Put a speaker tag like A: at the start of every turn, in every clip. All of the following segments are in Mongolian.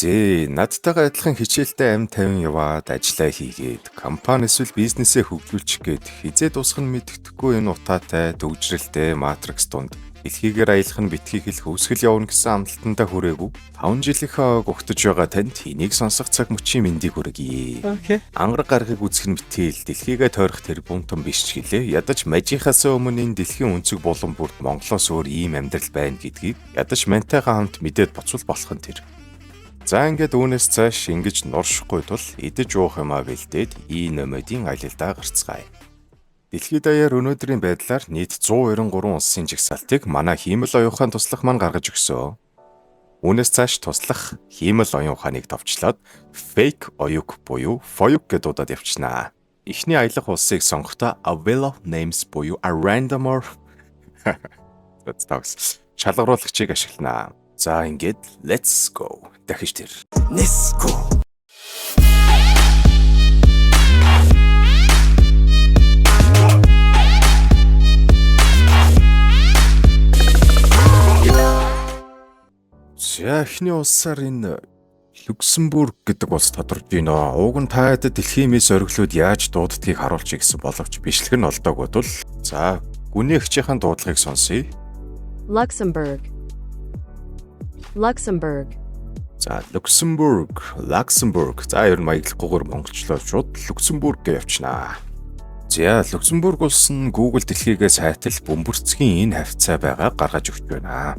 A: Надтайгаа адилхан хичээлдээ амь тавин яваад ажиллаа хийгээд компани эсвэл бизнесээ хөгжүүлчих гээд хизээ дуусах нь мэддэхгүй энэ утаатай төгжрэлтэй матрикс донд дэлхийгээр аялах нь битгий хэлэх өсгөл явна гэсэн амлалтандаа хүрээгүй 5 жилийнхаа гогтож байгаа танд энийг сонсох цаг мөчийн мэндийг хүргэе. Ангар гаргыг үзэх нь битэл дэлхийгээ тойрох тэр бунтан биш ч гэлээ. Ядаж мажийнхаас өмнө энэ дэлхийн өнцөг булан бүрт Монголоос өөр ийм амьдрал байна гэдгийг ядаж мантайгаа хамт мэдээд боцвол болох нь тэр. За ингээд үүнээс цааш ингэж нуршихгүй тул идэж уух юмаа бэлдээд номодын аялалдаа гарцгаая. Дэлхийд даяар өнөөдрийн байдлаар нийт 193 улсын жагсаалтыг манай хиймэл оюун ухаан туслах маань гаргаж өгсөн. Үүнээс цааш туслах хиймэл оюун ухааныг товчлоод fake оюуг буюу FOIUG гэдээ дуудаад явчихнаа. Эхний аялах улсыг сонгохдоо a wheel of names буюу a random or шалгаруулагчийг ашигланаа. За ингээд let's go. Дахиж тэр. Let's go. За эхний улсаар энэ Люксембург гэдэг улс тодорж байна. Уг нь таад дэлхийн мэс ориглууд яаж дууддгийг харуулчих гэсэн боловч бичлэг нь олдоогүй тул за гүнээгчийн дуудлагыг сонсъё.
B: Luxembourg.
A: За Luxembourg. За ер нь маяглахгүйгээр монголчлол шууд Люксембург гэж явчихнаа. За Люксембург улс нь Google дэлхийгээ сайтал бөмбөрцгийн энэ хавцаа байгаа гаргаж өгч байна.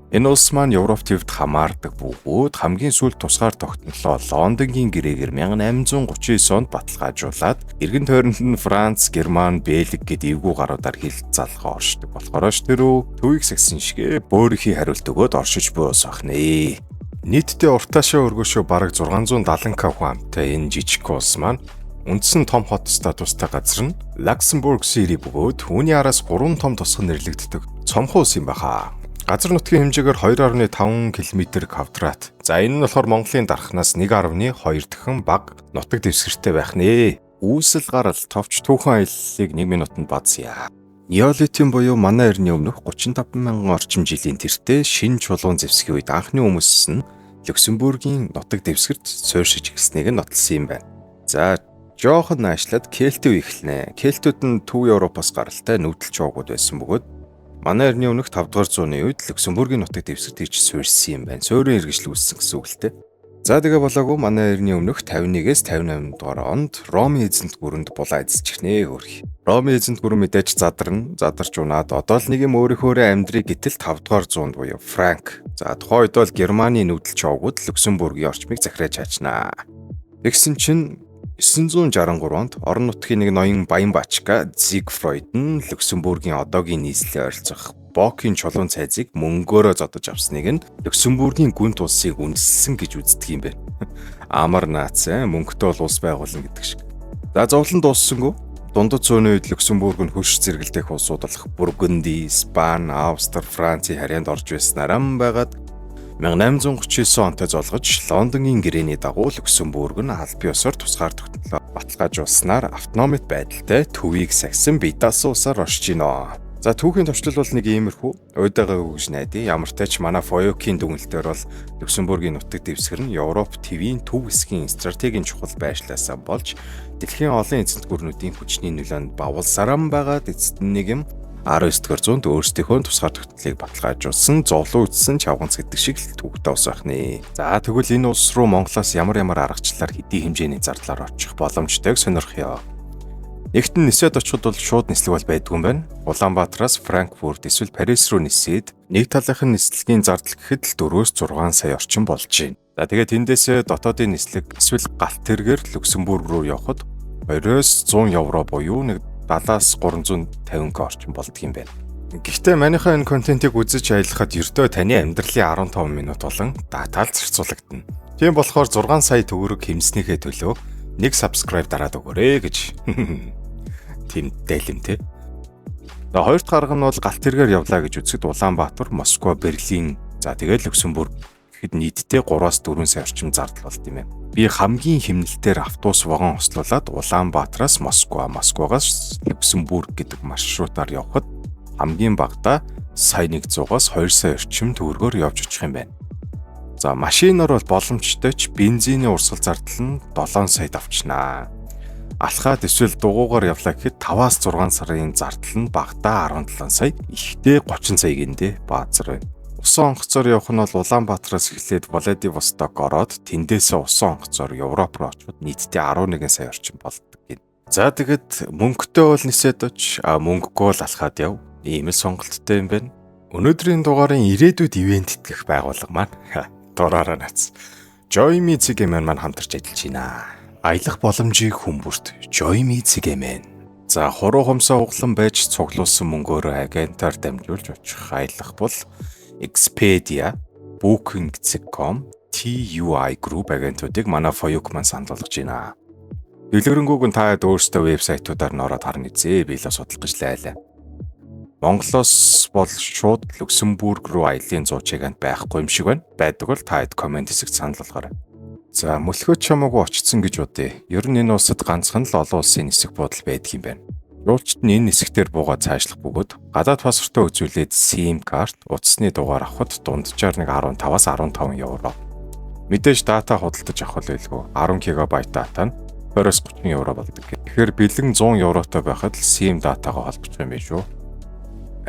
A: Энэ улс маань Европ төвд хамаардаг бөгөөд хамгийн сүүлд тусгаар тогтнолоо Лондонгийн гэрээгээр 1839 онд баталгаажуулаад эргэн тойронд нь Франц, Герман, Бельги гэдэг эвгүй гаруудаар хил залхаа оршдог болохоор тэрөө төвийг сагсан шигэ бөөрийнхий хариулт өгөөд оршиж буй ус ахнаа. Нийтдээ уртаашаа өргөшөө бараг 670 к хүнтэй энэ жижиг улс маань үндсэн том хот статустай газар нь Luxembourg City бөгөөд үүний араас 3 том тусгал нэрлэгддэг цомхон улс юм баха. Газар нутгийн хэмжээгээр 2.5 км². За энэ нь болохоор Монголын дархнаас 1.2 дахин бага нутаг дэвсгэртэй байх нэ. Үүсэл гарал товч түүхэн аяллыг 1 минутанд баазъя. Неолитийн буюу манай эртний өмнөх 35,000 орчим жилийн тэртээ шинэ чулуун зэвсгийн үед анхны хүмүүс нь Люксембургийн нутаг дэвсгэрт суурьшиж ирснийг нь нотолсон юм байна. За жоохон наашлаад Кельтүүд эхэлнэ. Кельтүүд нь Төв Европоос гаралтай нүүдэлч уугууд байсан бөгөөд манай эртний өмнөх 5 дугаар зууны үед Люксембургийн нутаг дэвсгэрт ирж суурьсан юм байна. Суурийн эргэжил үүссэн гэсэн үг л дээ. За тэгээ болоогүй манай эртний өмнөх 51-ээс 58 дугаар онд Ромын эзэнт гүрэнд булаа эзэлчихнэ хөрх. Ромын эзэнт гүрэн мэдээж задарч унаад одоо л нэг юм өөрийнхөө амьдрыг гэтэл 5 дугаар зуунд буюу Франк. За тухайн үед бол Германы нүүдэлч уугууд Люксембургийн орчмыг захираж хаачнаа. Тэгсэн чинь 963 онд орон нутгийн нэг ноён баян бачка Зигфройд нь Люксембургийн одоогийн нийслэлээр ойролцох Бокийн чулуун цайзыг мөнгөөрөө зодож авсныг нь Люксембургийн гүнт улсыг үнэлсэн гэж үздэг юм байна. Амар наац мөнгөтэй бол улс байгуулна гэдэг шиг. За зовлон дууссангүй дундад зууны үед Люксембург нь хөрш зэрэгэлдэх улсууд болох Бургунди, Испани, Австри, Францын харьяанд орж байснараа байгаад 1839 онтой золгож Лондонгийн гэрээний дагуу Люксембург нь албан ёсоор тусгаар тогтнолоо баталгаажуулснаар автономит байдалтай төвийг сагсан бие даасан улсаар оршиж гинэ. За түүхийн товчлол бол нэг иймэрхүү уйдагаа өгж найдаа. Ямар ч тач манай FOIUG-ийн дүгнэлтээр бол Люксембургийн нутаг дэвсгэр нь Европ твийн төв хэсгийн стратегийн чухал байшлаасаа болж дэлхийн олон эзэнт гүрнүүдийн хүчний нөлөөнд бавуулсараа байгаад эцэст нь нэг юм 19 дугаар зуунд өөрсдийнхөө тусгаар тогтнолыг баталгаажуулсан зовлон үтсэн чавганц гэдэг шиг л төвөгтэй ус байх нэ. За тэгвэл энэ улс руу Монголоос ямар аргачлалаар хэдий хэмжээний зардлаар очих боломжтойг сонирхъё. Нэгт нь нисээд очиход бол шууд нислэг бол байдгүй юм байна. Улаанбаатараас Франкфурт эсвэл Парис руу нисээд нэг талынх нь нислэгийн зардал гэхэд л 4-6 сая орчим болж байна. За тэгээд тэндээсээ дотоодын нислэг эсвэл галт тэргээр Люксембург руу явхад 20-100 евро буюу нэг 70-350 к орчим болдго юм байна. Гэхдээ манийхаа энэ контентыг үзэж аялахад ердөө таны амьдралын 15 минут болон датаал зарцуулагдана. Тийм болохоор 6 сая төгрөг хэмснийхээ төлөө нэг subscribe дараад өгөөрэй гэж. Тийм дээлэм те. За хоёр дахь арга нь бол галт тэргээр явлаа гэж үзэхэд Улаанбаатар, Москва, Берлин, за тэгээд Люксембург гэхэд нийтдээ 3-4 сая орчим зардал болд юм байна. Би хамгийн хэмнэлтээр автобус вагон хослуулад Улаанбаатараас Москвагаас Люксембург гэдэг маршрутаар явхад хамгийн багадаа сая 100-аас 2 сая орчим төгрөгөөр явж очих юм байна. За машинаар бол боломжтой ч бензиний урсгал зардал нь 7 сая давчнаа. Алхаад эсвэл дугуугаар явлаа гэхэд 5-6 сарын зардал нь багадаа 17 сая, ихтэй 30 сая гиндэ баазар байна. Усан онгоцоор явах нь бол Улаанбаатараас эхлээд Владивосток ороод тэндээсээ усан онгоцоор Европ руу очоод нийтдээ 11 сая орчим болдог гин. За тэгэд мөнгөтэй бол нисээд оч, мөнгөгүй бол алхаад яв. Ийм л сонголттой юм байна. Өнөөдрийн дугаарын ирээдүйд ивент итгэх байгууллага маань дураараа нац. Joy Me Ziggy-Man маань хамтарч ажиллаж байна. Аялах боломжийг хүмүүст Joy Me Ziggy-Man. За хуруу хумсаа углан байж цуглуулсан мөнгөөрөө агентаар дамжуулж очих аялах бол Expedia, Booking.com, TUI Group агентуудыг манай Foyuk маань санал болгож байна. Дэлгэрэнгүй нь та өөрсдөө вебсайтуудаар н ороод харна үзье. Би л судлах гэж лайлаа. Монголоос бол шууд Люксембург руу аялын 100 чигант байхгүй юм шиг байна. Байдаг бол та хэд комент хэсэгт санал болгоорой. За мөлхөө чамаагүй очсон гэж бодъё. Ер нь энэ улсад ганцхан л олон улсын нисэх буудал байдаг юм байна. Жуулчд нь энэ нисгтэр буугаад цаашлах бөгөөд гадаад паспортоо үзүүлээд SIM карт, утасны дугаар авахд дунджаар нэг 15-аас 15 евро. Мэдээж дата худалдаж авах байлгүй 10 ГБ дата нь 20-30 евро болдог. Тэгэхээр бэлэн 100 евротой байхад л SIM датагаа холбох юм биш үү?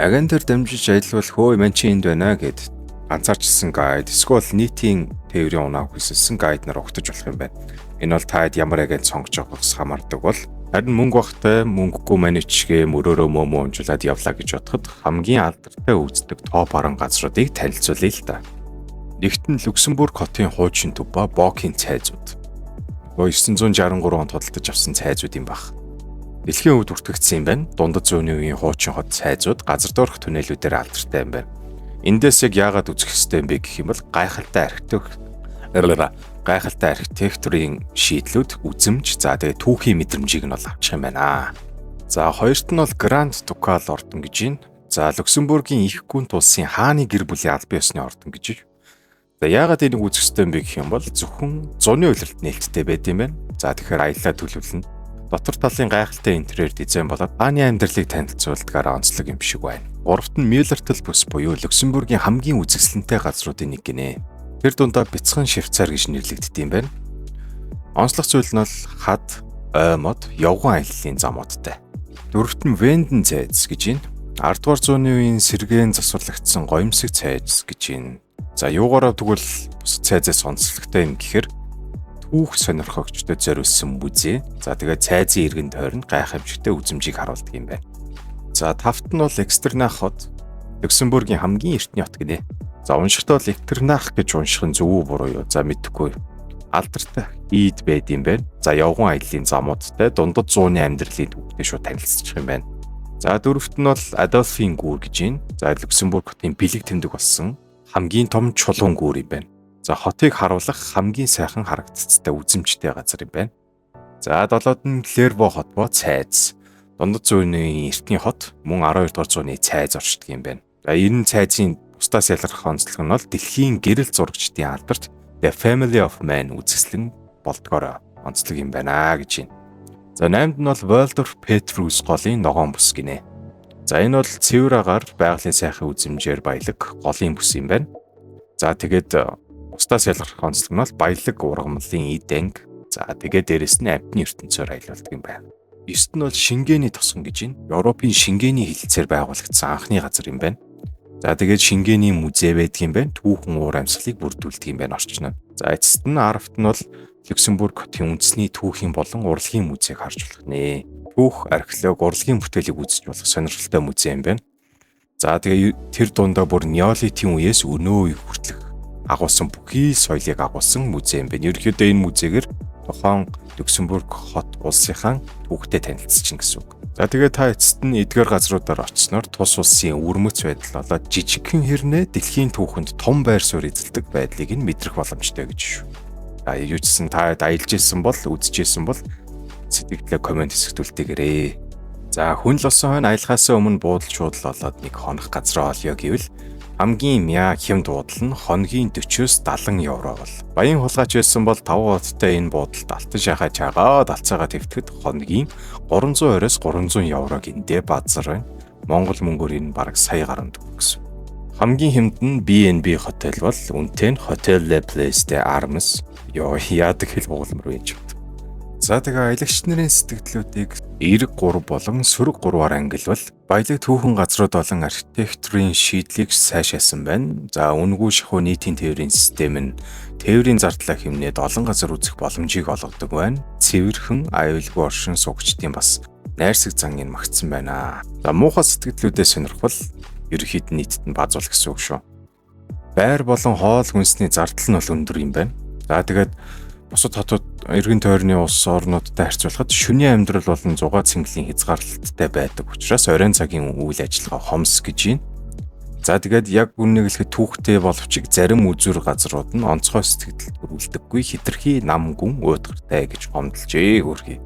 A: Агентаар дамжиж аялвал хөөе мань чи энд байна гэд ганцаарчсан гайд эсвэл нийтийн тээврийн унааг хүсэлсэн гайд нар огтож болох юм байна. Энэ бол таад ямар агент сонгож авахс хамаардаг бол харин мөнгө багтай мөнгөгүй маничгээ мөрөөрөө мөмөнжлаад явлаа гэж бодоход хамгийн алдартай үздэг топ 10 газруудыг танилцуулъя л да. Нэгт нь Люксембург хотын хуучин төв ба Бокийн цайзууд. 963 онд худалдаж авсан цайзууд юм баг. Дэлхийн өвд бүртгэгдсэн юм байна. Дундад зууны үеийн хуучин хот цайзууд газар доорх түнэлүүдээр алдартай юм байна. Эндээс яг яагаад үзэх ёстой юм бэ гэх юм бол гайхалтай архитектурын шийдлүүд, үзэмж, за тэгээ түүхийн мэдрэмжийг нь бол авчих юм байна. За хоёрт нь бол Гранд Дукал ордон гэж байна. За Люксембургийн их гүнт улсын хааны гэр бүлийн албан ёсны ордон гэж. За яагаад энийг үзэх ёстой юм бэ гэх юм бол зөвхөн зуны улиралд нээлттэй байд юм байна. За тэгэхээр аяллаа төлөвлөнө. Дотор талын гайхалтай интерьер дизайн болоод хааны амьдралыг танилцуулдгаар онцлог юм шиг байна. Гуравт нь Мюллертл бүс буюу Люксембургийн хамгийн үзэсгэлэнтэй газруудын нэг гинэ. Тэр дундаа бяцхан Швейцар гэж нэрлэгддэг юм байна. Онцлог зүйл нь бол хад, ой мод, явган аяллаа замуудтай. Дөрөвт нь Венден цайз гэж байна. 10 дугаар зууны үеийн сэргээн засварлагдсан гоёмсог цайз гэж байна. За юугаараа тэгвэл бусад цайзаас онцлогтой юм гэхээр түүх сонирхогчдод зориулсан музей. За тэгээд цайзын иргэн тойронд гайхамшигтай үзэмжийг харуулдаг юм байна. За тавт нь бол Экстернах хот. Люксембургийн хамгийн эртний хот гинэ. За уншихтаа бол Экстернах гэж унших нь зөв үү буруу юу? За мэдэхгүй. Алдартай ийд байд юм байна. За явган аяллаа замуудтай дундад зууны амьдралын түүхтэй шууд танилцчих юм байна. За дөрөвт нь бол Адольфийн гүүр гэж байна. За Люксембург хотын бэлэг тэмдэг болсон хамгийн том чулуун гүүр юм байна. За хотыг харуулах хамгийн сайхан харагдцтай үзэмжтэй газар юм байна. За долоод нь Клерво хот бо цайз. Дундад зууны эртний хот мөн 12 дугаар зууны цайз оршдог юм байна. За энэ цайзын бусдаас ялгарх онцлог нь бол дэлхийн гэрэл зурагчдын алдарт The Family of Man үзэсгэлэн болдгоор онцлог юм байна гэж байна. За 8-д нь бол Waldorf Petrus голын ногоон бүс гинэ. За энэ бол цэвэр агаар байгалийн сайхан үзэмжээр баялаг голын бүс юм байна. За тэгээд бусдаас ялгарх онцлог нь бол баялаг ургамлын эд анги. За тэгээд дээрэс нь амтны ертөнцөөр аялуулдаг юм байна. 9-т нь бол Шенгений тосгон гэж байна. Европын Шенгений хэлэлцээр байгуулагдсан анхны газар юм байна. За тэгээд Шенгений музей байдаг юм байна. Түүхэн уур амьсгалыг бүрдүүлдэг юм байна орчноо. За эцэст нь 10-т нь бол Люксембург хотын үндэсний түүхийн болон урлагийн музейг харж болох нэ. Түүх, археолог, урлагийн бүтээлийг үзэж болох сонирхолтой музей юм байна. За тэгээд тэр дундаа бүр неолитийн үеэс өнөө үе хүртэлх агуулсан бүхий соёлыг агуулсан музей юм байна. Ерөнхийдөө энэ музейгээр тухайн Люксембург хот улсынхаа түүхтэй танилцчихна гэсэн үг. За тэгээд та эцэст нь эдгээр газруудаар очсноор тус улсын өвөрмөц байдал болоод жижигхэн хэрнээ дэлхийн түүхэнд том байр суурь эзэлдэг байдлыг нь мэдрэх боломжтой гэж шүү. Юу ч гэсэн та аялж ирсэн бол үзчихсэн бол сэтгэлдээ комент хэсэгт үлдээгээрэй. За хүн л болсон хойно аялахаас өмнө буудал шуудал болоод нэг хонох газраа олё гэвэл хамгийн мяа хэм дуудлал нь хоногийн 40-с 70 евро бол. Баян хулгайч байсан бол 5 хоттой энэ буудалд алтан шахаа чагаад алцаагаа твтгэхэд хоногийн 320-с 300 евро гиндэ базар байна. Монгол мөнгөөр энэ бараг сая гаруй төгрөг гэсэн. Хамгийн хэмд нь B&B хотел бол үнэтэй нь Hotel Le Place-тэй Arms яадаг хэл хуулмар байж байна. За тэгээ аялагч нарын сэтгэлдлүүдийг эерэг 3 болон сөрөг 3-аар ангилвал баялаг түүхэн газрууд болон архитектурын шийдлийг сайшаасан байна. За үнгүй шахуу нийтийн тээврийн систем нь тээврийн зардлаа хэмнээд олон газар үзэх боломжийг олгодог байна. Цэвэрхэн аюулгүй оршин суугчдын бас найрсаг зангийн магтсан байна. За муухай сэтгэлдлүүдээ сонирхвол ерөнхийд нийтэд нь базуул гэсэн үг шүү. Байр болон хоол хүнсний зардал нь бол өндөр юм байна. За тэгээд бусад хотууд эргэн тойрны улс орнуудтай харьцуулахад шөнийн амьдрал болон зугаа цэнгэлийн хязгаарлалттай байдаг учраас оройн цагийн үйл ажиллагаа хомс гэж байна. За тэгээд яг үннийг хэлэхэд түүхтэй боловч зарим үзүр газрууд нь онцгой сэтгэл төрүүлдэггүй хитрхи нам гүн уудгартай гэж гомдлжээ хөрхий.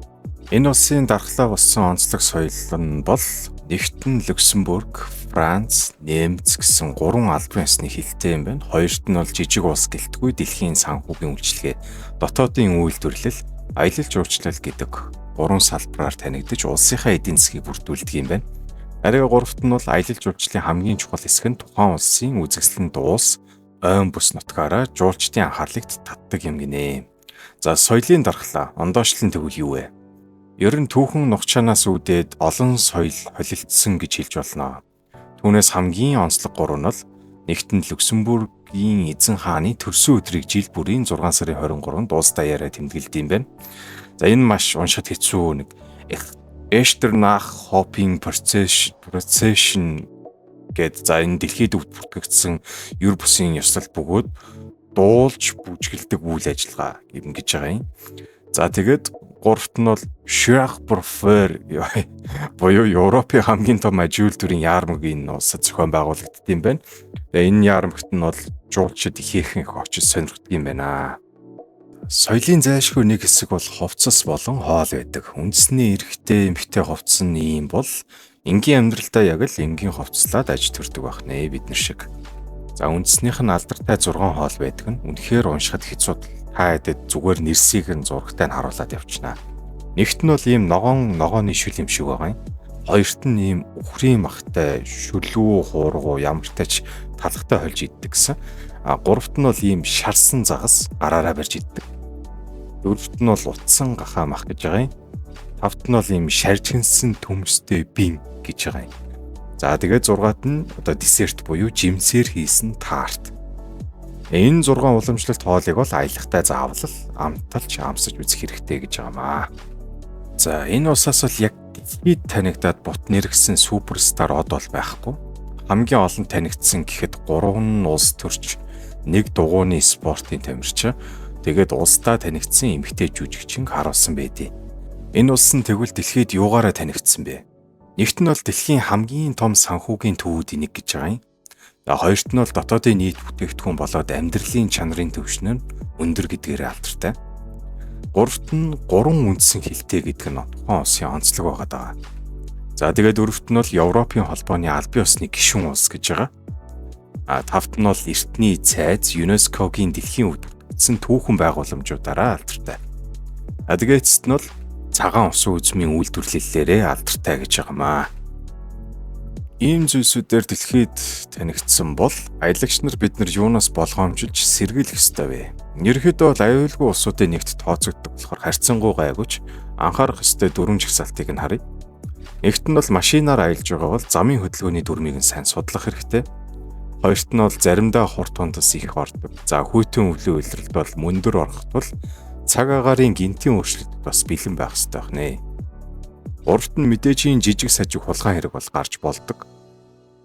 A: Энэ улсын дархлаа болсон онцлог соёл нь бол нэгтэн Люксембург, Франц, Немц гэсэн 3 албан ёсны хэлтэй юм байна. Хоёрт нь бол жижиг улс гэлтгүй дэлхийн санхүүгийн үйлчилгээ, дотоодын үйлдвэрлэл, аялал жуулчлал гэдэг 3 салбараар танигдж улсынхаа эдийн засгийг бүрдүүлдэг юм байна. Арай гуравт нь бол аялал жуулчлалын хамгийн чухал хэсэг нь тухайн улсын үзэсгэлэн дуус, ойн бүс нутгаараа жуулчдын анхаарлыг татдаг юм гинэ. За соёлын дархлаа, ондоошлон тэгвэл юу вэ? Ер нь түүхэн нухчаанаас үүдээд олон соёл холилдсон гэж хэлж болно. Түүнээс хамгийн онцлог 3 нь бол нэгтэн Люксембургийн эзэн хааны төрсөн өдрийг жил бүрийн 6 сарын 23-нд улс даяараа тэмдэглэдэг юм байна. За энэ маш уншихад хэцүү нэг Echternach Hopping Procession гэдэг за энэ дэлхийд бүртгэгдсэн юр бусын ёслол бөгөөд дуулж бүжгэлдэг үйл ажиллагаа юм гэж байгаа юм. За тэгээд гуравт нь бол Schachbörfer буюу Европын хамгийн том аж үйлдвэрийн яармаг энэ улсад зохион байгуулагддаг юм байна. Тэгээ энэ яармагт нь бол жуулчид ихээхэн очиж сонирхдаг юм байна. Соёлын зайлшгүй нэг хэсэг бол хувцас болон хоол байдаг. Үндэсний эрэгтэй эмэгтэй хувцас нь ийм бол энгийн амьдралдаа яг л энгийн хувцаслаад аж төрдөг байх нэ бид нар шиг. За үндэснийх нь алдартай 6 хоол байдаг нь үнэхээр уншихад хэцүү. Та хэдэд зүгээр нэрсийг нь зурагтай нь харуулад явчихна. Нэгт нь бол ийм ногооны шүл юм шиг байгаа юм. Хоёрт нь ийм үхрийн махтай шүлүү хуургуу ямартайч талхтай хольж иддэг гэсэн. Гуравт нь бол ийм шарсан загас гараараа барьж иддэг. Дөрөвт нь бол утсан гахаа мах гэж байгаа юм. Тавт нь бол ийм шаржигнсан төмөстэй бим гэж байгаа юм. За тэгээд 6-т нь одоо десерт буюу жимсээр хийсэн таарт. Энэ 6 уламжлалт хоолыг бол аялагтай заавал амталж амсаж үзэх хэрэгтэй гэж байгаамаа. За энэ усаас бол яг дэлхийд танигдаад бут нэргсэн суперстар од бол байхгүй. Хамгийн олон танигдсан гэхэд 3 улс төрч, 1 дугуйны спортын тамирчин, тэгээд улсдаа танигдсан эмэгтэй жүжигчин харуулсан байдیں۔ Энэ улс нь тэгвэл дэлхийд юугаараа танигдсан бэ? Нэгт нь бол дэлхийн хамгийн том санхүүгийн төвүүдийн нэг гэж байгаа юм. Хоёрт нь бол дотоодын нийт бүтээгдэхүүн болоод амьдралын чанарын түвшин нь өндөр гэдгээр алдартай. Гуравт нь 3 үндсэн хэлтэй гэдэг нь тухайн улсын онцлог байгаа. За тэгээд дөрөвт нь бол Европын холбооны албан ёсны гишүүн улс гэж байгаа. Тавт нь бол эртний цайз ЮНЕСКОгийн дэлхийн өвдөгдсөн түүхэн байгууламжуудаараа алдартай. Тэгээд эцэст нь бол цагаан усан үзмийн үйлдвэрлэлээрээ алдартай гэж байгаамаа. Ийм зүйлсүүдээр дэлхийд танигдсан бол аялагч нар бид нар юунаас болгоомжилж сэргийлэх ёстой вэ? Ерөнхийдөө бол аюулгүй улсуудын нэгт тооцогддог болохоор харьцангуй гайвууч анхаарах ёстой 4 жагсаалтыг нь харъя. Нэгт нь бол машинаар аялж байгаа бол замын хөдөлгөөний дүрмийг нь сайн судлах хэрэгтэй. Хоёрт нь бол заримдаа хурд тундас их ордог. За хүйтэн өвлөө үйлрэлт бол мөндөр орохт бол цаг агаарын гинтийн өөрчлөлт бас бэлэн байх ёстой байна. Гуравт нь мэдээжийн жижиг сажиг хулгай хэрэг бол гарч болдог.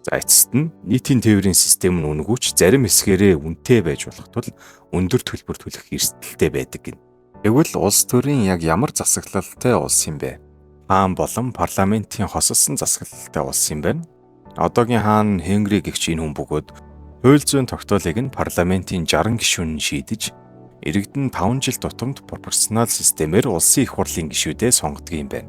A: За эцэст нь нийтийн тээврийн систем нь үнгүүч зарим хэсгээрээ үнэтэй байж болох тул өндөр төлбөр төлөх эрсдэлтэй байдаг гин. Тэгвэл улс төрийн яг ямар засаглалтай улс юм бэ? Хаан болон парламентын хосолсон засаглалтай улс юм байна. Одоогийн хаан Хенгри гэгч энэ хүн бөгөөд хууль зүйн тогтоолыг нь парламентын 60 гишүүн нь шийдэж иргэдэн 5 жил тутамд пропорционал системээр улсын их хурлын гишүүдэд сонгодог юм байна.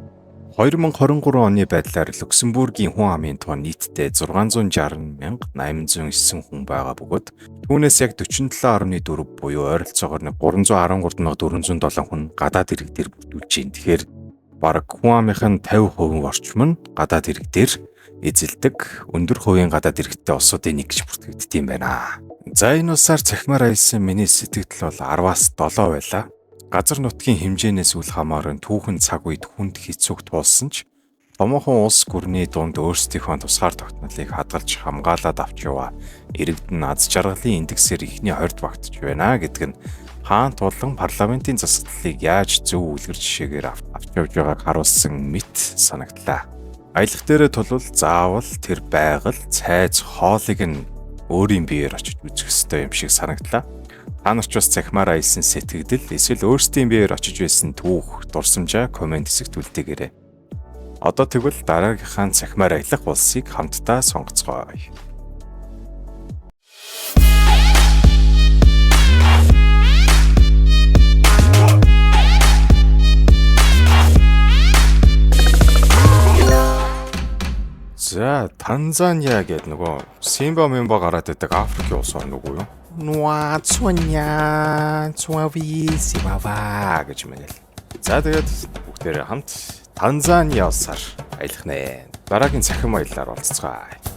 A: 2023 оны байдлаар Люксембургийн хүн амын тоон нийтдээ 660,809 хүн байгаа бөгөөд түүнээс яг 47.4 буюу ойролцоогоор 313,407 хүн гадаад иргэдээр бүрдүүлж байна. Тэгэхээр бараг хүн амынхын 50% орчим нь гадаад ирэг дээр эзэлдэг өндөр хувийн гадаад иргэдтэй улсуудын нэг гэж бүртгэгддэг юм байна. За энэ улсаар цахимаар аялсан миний сэтгэл бол 10-аас 7 байлаа. Газар нутгийн хэмжээнээс үл хамааран түүхэн цаг үед хүнд хэцүүг туулсан ч томоохон улс гүрний дунд өөрсдийнхөө тусгаар тогтнолыг хадгалж хамгаалаад авч яваа иргэдэн аз жаргалын индексээр ихний 20-д багтж байна гэдэг нь хаан тулан парламентын засаглалыг яаж зөв үлгэр жишээгээр авч явж байгааг харуулсан мэт санагдлаа. Аялах дээрээ тулвал заавал тэр байгаль, цайз, хоолыг нь өөрийн биеэр очиж үзэх ёстой юм шиг санагдлаа. Та нар ч бас цахимаар аялсан сэтгэгдэл эсвэл өөрсдийн биеэр очиж байсан түүх, дурсамжаа комент хэсэгт үлдээгээрэй. Одоо тэгвэл дараагийнхаа цахимаар аялах улсыг хамтдаа сонгоцгоё. За, Танзания гэдэг нөгөө Симба мемба гараад байдаг Африкийн улс байна уу юу? Нуацуня, цуави, сибава гэж мэнэл. За тэгээд бүгдээрээ хамт Танзания улсаар аялах нэ. Дараагийн цахим аяллаар уулзцгаая.